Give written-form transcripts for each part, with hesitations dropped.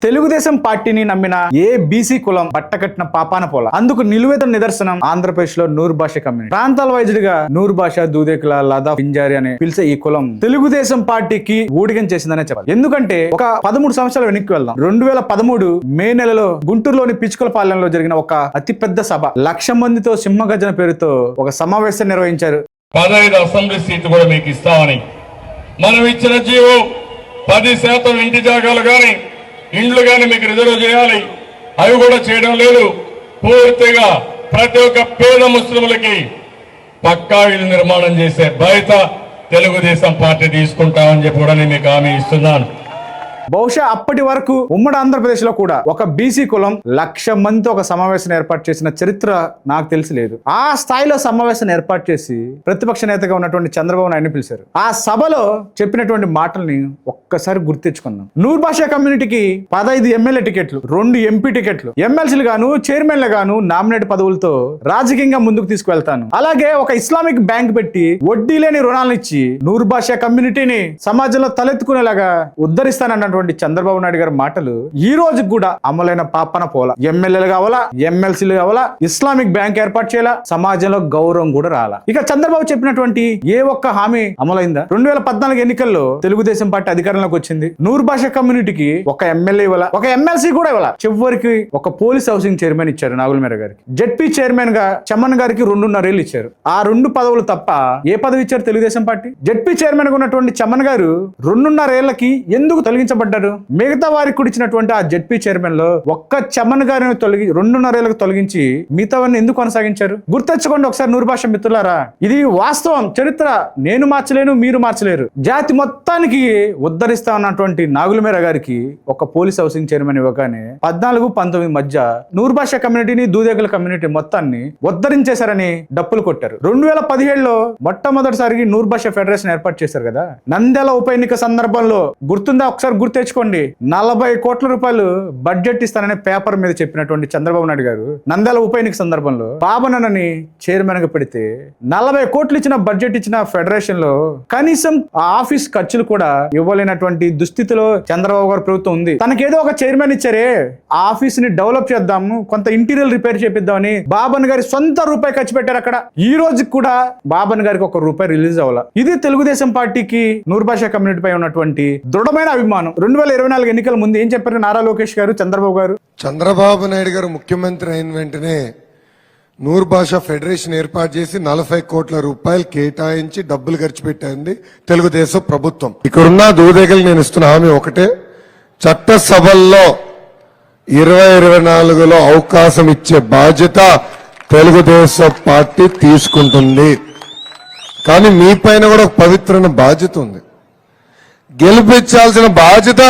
తెలుగుదేశం పార్టీని నమ్మిన ఏ బీసీ కులం బట్టకట్టిన పాపాన పోల. అందుకు నిలువెత్తు నిదర్శనం ఆంధ్రప్రదేశ్ లో నూరు భాష కమ్యూనిటీ. ప్రాంతాల వైద్యుడిగా నూరు భాష, దూదేకుల, లదాఫ్, పింజారి అని పిలిచే ఈ కులం తెలుగుదేశం పార్టీకి ఊడిగం చేసిందనే చెప్పాలి. ఎందుకంటే ఒక 13 సంవత్సరాలు వెనక్కి వెళ్దాం. 2013 మే నెలలో గుంటూరులోని పిచ్చుకలపాలెంలో జరిగిన ఒక అతిపెద్ద సభ, 1,00,000 మందితో సింహగర్జన పేరుతో ఒక సమావేశం నిర్వహించారు. 15 అసెంబ్లీ సీట్లు కూడా మీకు ఇస్తామని మనం ఇచ్చిన జీవో 10% ఇంటి జాగాలు కానీ ఇండ్లు కానీ మీకు రిజర్వ్ చేయాలి. అవి కూడా చేయడం లేదు. పూర్తిగా ప్రతి ఒక్క పేద ముస్లింలకి పక్కా ఇల్లు నిర్మాణం చేసే బాధ్యత తెలుగుదేశం పార్టీ తీసుకుంటామని చెప్పి కూడా నేను మీకు హామీ ఇస్తున్నాను. బహుశా అప్పటి వరకు ఉమ్మడి ఆంధ్రప్రదేశ్ లో కూడా ఒక బీసీ కులం 1,00,000 మందితో ఒక సమావేశం ఏర్పాటు చేసిన చరిత్ర నాకు తెలిసి లేదు. ఆ స్థాయిలో సమావేశం ఏర్పాటు చేసి ప్రతిపక్ష నేతగా ఉన్నటువంటి చంద్రబాబు నాయుడిని పిలిచారు. ఆ సభలో చెప్పినటువంటి మాటల్ని ఒక్కసారి గుర్తించుకుందాం. నూరు భాష కమ్యూనిటీకి 15 ఎమ్మెల్యే టికెట్లు, 2 ఎంపీ టికెట్లు, ఎమ్మెల్సీలు గాను, చైర్మన్లు గాను నామినేట్ పదవులతో రాజకీయంగా ముందుకు తీసుకువెళ్తాను. అలాగే ఒక ఇస్లామిక్ బ్యాంక్ పెట్టి వడ్డీ లేని రుణాలను ఇచ్చి నూరు భాష కమ్యూనిటీని సమాజంలో తలెత్తుకునేలాగా ఉద్ధరిస్తానన్న చంద్రబాబు నాయుడు గారి మాటలు ఈ రోజు కూడా అమలైన పాపన పోల. ఎమ్మెల్యేలు కావాలా, ఎమ్మెల్సీలు కావాలా, ఇస్లామిక్ బ్యాంక్ ఏర్పాటు చేయాలా, సమాజంలో గౌరవం కూడా రాలా. ఇక చంద్రబాబు చెప్పినటువంటి ఏ ఒక్క హామీ అమలైందా? 2014 ఎన్నికల్లో తెలుగుదేశం పార్టీ అధికారంలోకి వచ్చింది. నూరు భాష కమ్యూనిటీకి ఒక ఎమ్మెల్యే ఇవ్వాల, ఒక ఎమ్మెల్సీ కూడా ఇవ్వాల. చివరికి ఒక పోలీస్ హౌసింగ్ చైర్మన్ ఇచ్చారు నాగులమీర గారికి. జెడ్పీ చైర్మన్ గా చెమ్మన్ గారికి 2.5 ఏళ్ళు ఇచ్చారు. ఆ 2 పదవులు తప్ప ఏ పదవి ఇచ్చారు తెలుగుదేశం పార్టీ? జెడ్పీ చైర్మన్ గా ఉన్నటువంటి చెమ్మన్ గారు 2.5 ఏళ్లకి ఎందుకు తొలగించబడ్డారు? మిగతా వారికి కూడా ఇచ్చినటువంటి ఆ జెడ్పీ చైర్మన్ లో ఒక్క చెమ్మన్ గారిని 2.5 ఏళ్లకు తొలగించి మిగతావన్నీ ఎందుకు కొనసాగించారు? గుర్తెచ్చుకోండి ఒకసారి నూరు భాష మిత్రులారా. ఇది వాస్తవం, చరిత్ర. నేను మార్చలేను, మీరు మార్చలేరు. జాతి మొత్తానికి ఉద్ధరిస్తా ఉన్నటువంటి నాగులమీర గారికి ఒక పోలీస్ హౌసింగ్ చైర్మన్ ఇవ్వగానే 14-19 మధ్య నూరు భాష కమ్యూనిటీని, దూదేకుల కమ్యూనిటీ మొత్తాన్ని ఉద్ధరించేశారని డప్పులు కొట్టారు. 2017లో మొట్టమొదటిసారి నూరు భాష ఫెడరేషన్ ఏర్పాటు చేశారు కదా. నంద్యాల ఉప ఎన్నిక సందర్భంలో గుర్తుందా? ఒకసారి తెచ్చుకోండి. 40 కోట్ల రూపాయలు బడ్జెట్ ఇస్తానని పేపర్ మీద చెప్పినటువంటి చంద్రబాబు నాయుడు గారు నంద్యాల ఉప ఎన్నిక సందర్భంలో బాబనని చైర్మన్ గా పెడితే 40 కోట్లు ఇచ్చిన బడ్జెట్ ఇచ్చిన ఫెడరేషన్ లో కనీసం ఆఫీస్ ఖర్చులు కూడా ఇవ్వలేనటువంటి దుస్థితిలో చంద్రబాబు గారు ప్రభుత్వం ఉంది. తనకేదో ఒక చైర్మన్ ఇచ్చారే, ఆ ఆఫీస్ ని డెవలప్ చేద్దాము, కొంత ఇంటీరియర్ రిపేర్ చేపిద్దామని బాబన్ గారి సొంత రూపాయి ఖర్చు పెట్టారు. అక్కడ ఈ రోజు కూడా బాబన్ గారికి ₹1 రిలీజ్ అవ్వాల. ఇది తెలుగుదేశం పార్టీకి నూరు భాష కమ్యూనిటీ పై ఉన్నటువంటి దృఢమైన అభిమానం. 2024 ఎన్నికల ముందు ఏం చెప్పారు నారా లోకేష్ గారు, చంద్రబాబు గారు? చంద్రబాబు నాయుడు గారు ముఖ్యమంత్రి అయిన వెంటనే నూరు భాష ఫెడరేషన్ ఏర్పాటు చేసి 40 కోట్ల రూపాయలు కేటాయించి డబ్బులు ఖర్చు పెట్టింది తెలుగుదేశం ప్రభుత్వం. ఇక్కడున్న దూదేగలు నేను ఇస్తున్న హామీ ఒకటే, చట్టసభల్లో 2024లో అవకాశం ఇచ్చే బాధ్యత తెలుగుదేశం పార్టీ తీసుకుంటుంది. కానీ మీ పైన కూడా ఒక పవిత్రమైన బాధ్యత ఉంది. గెలిపించాల్సిన బాధ్యత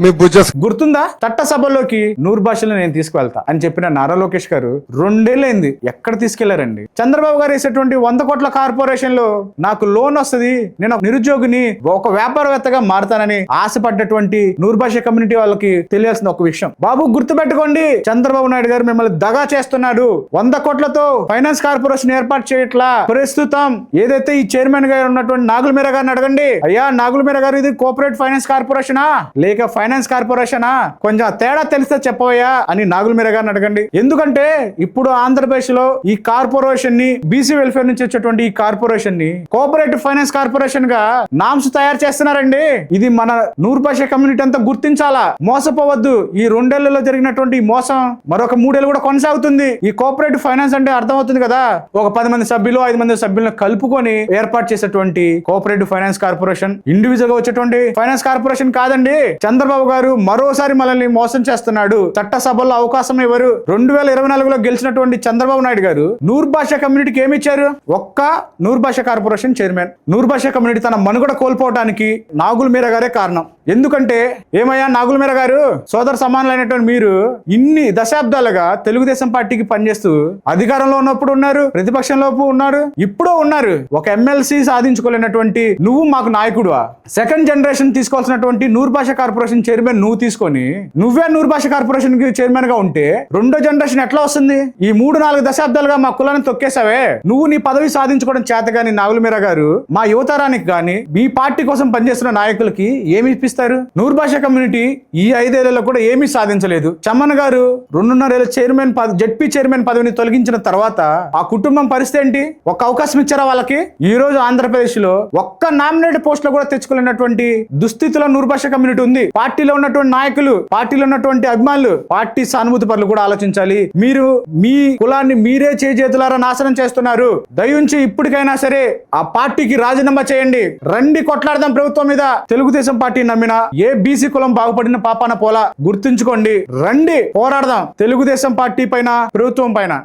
మీ భుజ. గుర్తుందా? చట్టసభలోకి నూరు భాషలు నేను తీసుకువెళ్తా అని చెప్పిన నారా లోకేష్ గారు 2 ఏళ్ళైంది, ఎక్కడ తీసుకెళ్లారండి? చంద్రబాబు గారు వేసేటువంటి 100 కోట్ల కార్పొరేషన్ లో నాకు లోన్ వస్తుంది, నేను నిరుద్యోగిని, ఒక వ్యాపారవేత్తగా మారుతానని ఆశపడ్డటువంటి నూరు భాష కమ్యూనిటీ వాళ్ళకి తెలియాల్సిన ఒక విషయం. బాబు గుర్తుపెట్టుకోండి, చంద్రబాబు నాయుడు గారు మిమ్మల్ని దగా చేస్తున్నాడు. 100 కోట్లతో ఫైనాన్స్ కార్పొరేషన్ ఏర్పాటు చేయట్లా. ప్రస్తుతం ఏదైతే ఈ చైర్మన్ గా ఉన్నటువంటి నాగులమీర గారిని అడగండి, అయ్యా నాగులమీర గారు ఇది కోఆపరేటివ్ ఫైనాన్స్ కార్పొరేషనా లేక ఫైనాన్స్ కార్పొరేషనా, కొంచెం తేడా తెలిస్తే చెప్పవయ్యా అని నాగులమీర గారిని అడగండి. ఎందుకంటే ఇప్పుడు ఆంధ్రప్రదేశ్ లో ఈ కార్పొరేషన్ ని, బీసీ వెల్ఫేర్ నుంచి వచ్చేటువంటి ఈ కార్పొరేషన్ ని కోఆపరేటివ్ ఫైనాన్స్ కార్పొరేషన్ గా నామ్స్ తయారు చేస్తున్నారండి. ఇది మన నూరు భాష కమ్యూనిటీ అంతా గుర్తించాలా. మోసపోవద్దు. ఈ 2 ఏళ్లలో జరిగినటువంటి మోసం మరొక 3 ఏళ్ళు కూడా కొనసాగుతుంది. ఈ కోఆపరేటివ్ ఫైనాన్స్ అంటే అర్థమవుతుంది కదా, ఒక 10 మంది సభ్యులు, 5 మంది సభ్యులను కలుపుకొని ఏర్పాటు చేసేటువంటి కోఆపరేటివ్ ఫైనాన్స్ కార్పొరేషన్, ఇండివిజువల్ గా వచ్చేటువంటి ఫైనాన్స్ కార్పొరేషన్ కాదండి. చంద్రబాబు గారు మరోసారి మనల్ని మోసం చేస్తున్నాడు. చట్టసభల్లో అవకాశం ఇవ్వరు. 2024లో గెలిచినటువంటి చంద్రబాబు నాయుడు గారు నూరు భాష కమ్యూనిటీకి ఏమి ఇచ్చారు? ఒక్క నూరు భాష కార్పొరేషన్ చైర్మన్. నూరు భాష కమ్యూనిటీ తన మనుగడ కోల్పోవడానికి నాగులమీర గారే కారణం. ఎందుకంటే ఏమయ్యా నాగులమీర గారు, సోదర సమానులైనటువంటి మీరు ఇన్ని దశాబ్దాలుగా తెలుగుదేశం పార్టీకి పనిచేస్తూ అధికారంలో ఉన్నప్పుడు ఉన్నారు, ప్రతిపక్షంలో ఉన్నారు, ఇప్పుడు ఉన్నారు. ఒక ఎమ్మెల్సీ సాధించుకోలేనటువంటి నువ్వు మాకు నాయకుడువా? సెకండ్ జనరేషన్ తీసుకోవాల్సినటువంటి నూరు భాష కార్పొరేషన్ చైర్మన్ నువ్వు తీసుకొని నువ్వే నూరు భాష కార్పొరేషన్ కి చైర్మన్ గా ఉంటే రెండో జనరేషన్ ఎట్లా వస్తుంది? ఈ 3-4 దశాబ్దాలుగా మా కులాన్ని తొక్కేసావే. నువ్వు నీ పదవి సాధించుకోవడం చేత గాని నాగుల మీరా గారు మా యువతరానికి గాని మీ పార్టీ కోసం పనిచేస్తున్న నాయకులకి ఏమి ఇప్పిస్తారు? నూరు భాష కమ్యూనిటీ ఈ 5 ఏళ్లలో కూడా ఏమీ సాధించలేదు. చమ్మన్న గారు 2.5 ఏళ్ల చైర్మన్ జెడ్పీ చైర్మన్ పదవిని తొలగించిన తర్వాత ఆ కుటుంబం పరిస్థితి ఏంటి? ఒక్క అవకాశం ఇచ్చారా వాళ్ళకి? ఈ రోజు ఆంధ్రప్రదేశ్ లో ఒక్క నామినేటెడ్ పోస్ట్ లో కూడా తెచ్చుకోలేనటువంటి దుస్థితిలో నూరు భాష కమ్యూనిటీ ఉంది. పార్టీలో ఉన్నటువంటి నాయకులు, పార్టీలో ఉన్నటువంటి అభిమానులు, పార్టీ సానుభూతి పరులు కూడా ఆలోచించాలి. మీరు మీ కులాన్ని మీరే చేతులారా నాశనం చేస్తున్నారు. దయించి ఇప్పటికైనా సరే ఆ పార్టీకి రాజీనామా చేయండి. రండి కొట్లాడదాం ప్రభుత్వం మీద. తెలుగుదేశం పార్టీ నమ్మిన ఏ బీసీ కులం బాగుపడిన పాపాన పోలా. గుర్తుంచుకోండి, రండి పోరాడదాం తెలుగుదేశం పార్టీ పైన, ప్రభుత్వం పైన.